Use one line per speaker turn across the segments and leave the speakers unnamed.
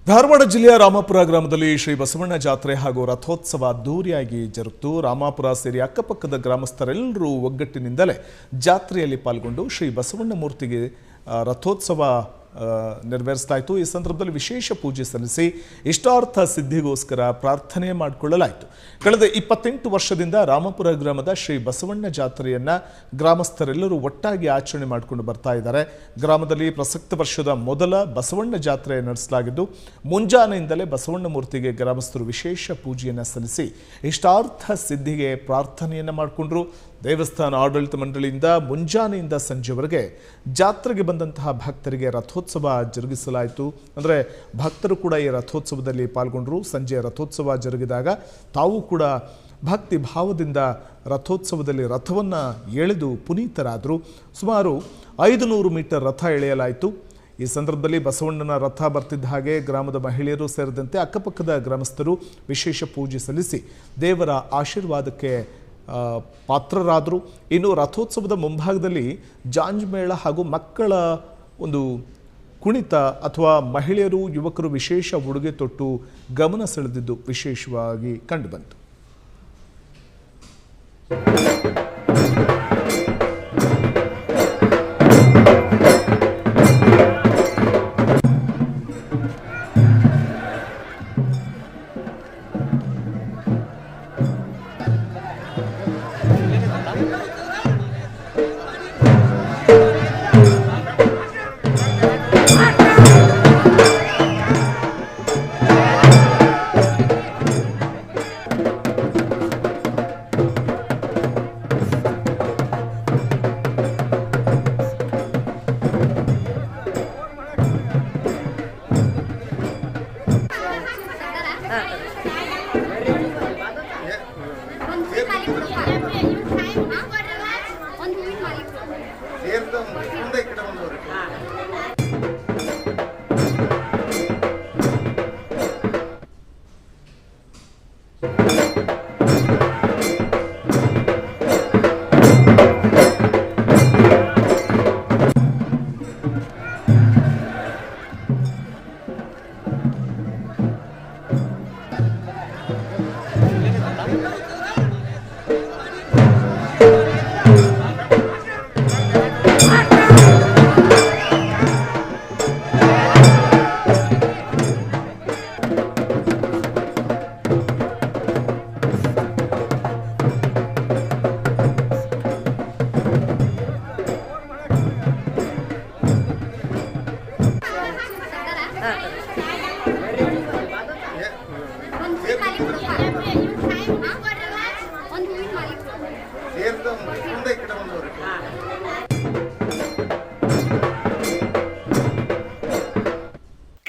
ಧಾರವಾಡ ಜಿಲ್ಲೆಯ ರಾಮಾಪುರ ಗ್ರಾಮದಲ್ಲಿ ಶ್ರೀ ಬಸವಣ್ಣ ಜಾತ್ರೆ ಹಾಗೂ ರಥೋತ್ಸವ ಅದ್ದೂರಿಯಾಗಿ ಜರುಗಿತು. ರಾಮಾಪುರ ಸೇರಿ ಅಕ್ಕಪಕ್ಕದ ಗ್ರಾಮಸ್ಥರೆಲ್ಲರೂ ಒಗ್ಗಟ್ಟಿನಿಂದಲೇ ಜಾತ್ರೆಯಲ್ಲಿ ಪಾಲ್ಗೊಂಡು ಶ್ರೀ ಬಸವಣ್ಣ ಮೂರ್ತಿಗೆ ರಥೋತ್ಸವ ನೆರವೇರಿಸಲಾಯಿತು. ಈ ಸಂದರ್ಭದಲ್ಲಿ ವಿಶೇಷ ಪೂಜೆ ಸಲ್ಲಿಸಿ ಇಷ್ಟಾರ್ಥ ಸಿದ್ಧಿಗೋಸ್ಕರ ಪ್ರಾರ್ಥನೆ ಮಾಡಿಕೊಳ್ಳಲಾಯಿತು. ಕಳೆದ 28 ವರ್ಷದಿಂದ ರಾಮಾಪುರ ಗ್ರಾಮದ ಶ್ರೀ ಬಸವಣ್ಣ ಜಾತ್ರೆಯನ್ನ ಗ್ರಾಮಸ್ಥರೆಲ್ಲರೂ ಒಟ್ಟಾಗಿ ಆಚರಣೆ ಮಾಡಿಕೊಂಡು ಬರ್ತಾ ಇದ್ದಾರೆ. ಗ್ರಾಮದಲ್ಲಿ ಪ್ರಸಕ್ತ ವರ್ಷದ ಮೊದಲ ಬಸವಣ್ಣ ಜಾತ್ರೆ ನಡೆಸಲಾಗಿದ್ದು, ಮುಂಜಾನೆಯಿಂದಲೇ ಬಸವಣ್ಣ ಮೂರ್ತಿಗೆ ಗ್ರಾಮಸ್ಥರು ವಿಶೇಷ ಪೂಜೆಯನ್ನು ಸಲ್ಲಿಸಿ ಇಷ್ಟಾರ್ಥ ಸಿದ್ಧಿಗೆ ಪ್ರಾರ್ಥನೆಯನ್ನು ಮಾಡಿಕೊಂಡ್ರು. ದೇವಸ್ಥಾನ ಆಡಳಿತ ಮಂಡಳಿಯಿಂದ ಮುಂಜಾನೆಯಿಂದ ಸಂಜೆವರೆಗೆ ಜಾತ್ರೆಗೆ ಬಂದಂತಹ ಭಕ್ತರಿಗೆ ರಥೋತ್ಸವ ಜರುಗಿಸಲಾಯಿತು. ಅಂದರೆ ಭಕ್ತರು ಕೂಡ ಈ ರಥೋತ್ಸವದಲ್ಲಿ ಪಾಲ್ಗೊಂಡರು. ಸಂಜೆ ರಥೋತ್ಸವ ಜರುಗಿದಾಗ ತಾವು ಕೂಡ ಭಕ್ತಿ ಭಾವದಿಂದ ರಥೋತ್ಸವದಲ್ಲಿ ರಥವನ್ನು ಎಳೆದು ಪುನೀತರಾದರು. ಸುಮಾರು 500 ಮೀಟರ್ ರಥ ಎಳೆಯಲಾಯಿತು. ಈ ಸಂದರ್ಭದಲ್ಲಿ ಬಸವಣ್ಣನ ರಥ ಬರ್ತಿದ್ದ ಹಾಗೆ ಗ್ರಾಮದ ಮಹಿಳೆಯರು ಸೇರಿದಂತೆ ಅಕ್ಕಪಕ್ಕದ ಗ್ರಾಮಸ್ಥರು ವಿಶೇಷ ಪೂಜೆ ಸಲ್ಲಿಸಿ ದೇವರ ಆಶೀರ್ವಾದಕ್ಕೆ ಪಾತ್ರರಾದರು. ಇನ್ನು ರಥೋತ್ಸವದ ಮುಂಭಾಗದಲ್ಲಿ ಜಾಂಜ್ಮೇಳ ಹಾಗೂ ಮಕ್ಕಳ ಒಂದು ಕುಣಿತ ಅಥವಾ ಮಹಿಳೆಯರು ಯುವಕರು ವಿಶೇಷ ಉಡುಗೆ ತೊಟ್ಟು ಗಮನ ಸೆಳೆದಿದ್ದು ವಿಶೇಷವಾಗಿ ಕಂಡುಬಂತು.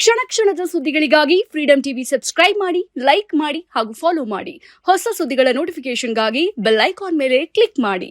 ಕ್ಷಣ ಕ್ಷಣದ ಸುದ್ದಿಗಳಿಗಾಗಿ ಫ್ರೀಡಂ ಟಿವಿ ಸಬ್ಸ್ಕ್ರೈಬ್ ಮಾಡಿ, ಲೈಕ್ ಮಾಡಿ ಹಾಗೂ ಫಾಲೋ ಮಾಡಿ. ಹೊಸ ಸುದ್ದಿಗಳ ನೋಟಿಫಿಕೇಶನ್ಗಾಗಿ ಬೆಲ್ ಐಕಾನ್ ಮೇಲೆ ಕ್ಲಿಕ್ ಮಾಡಿ.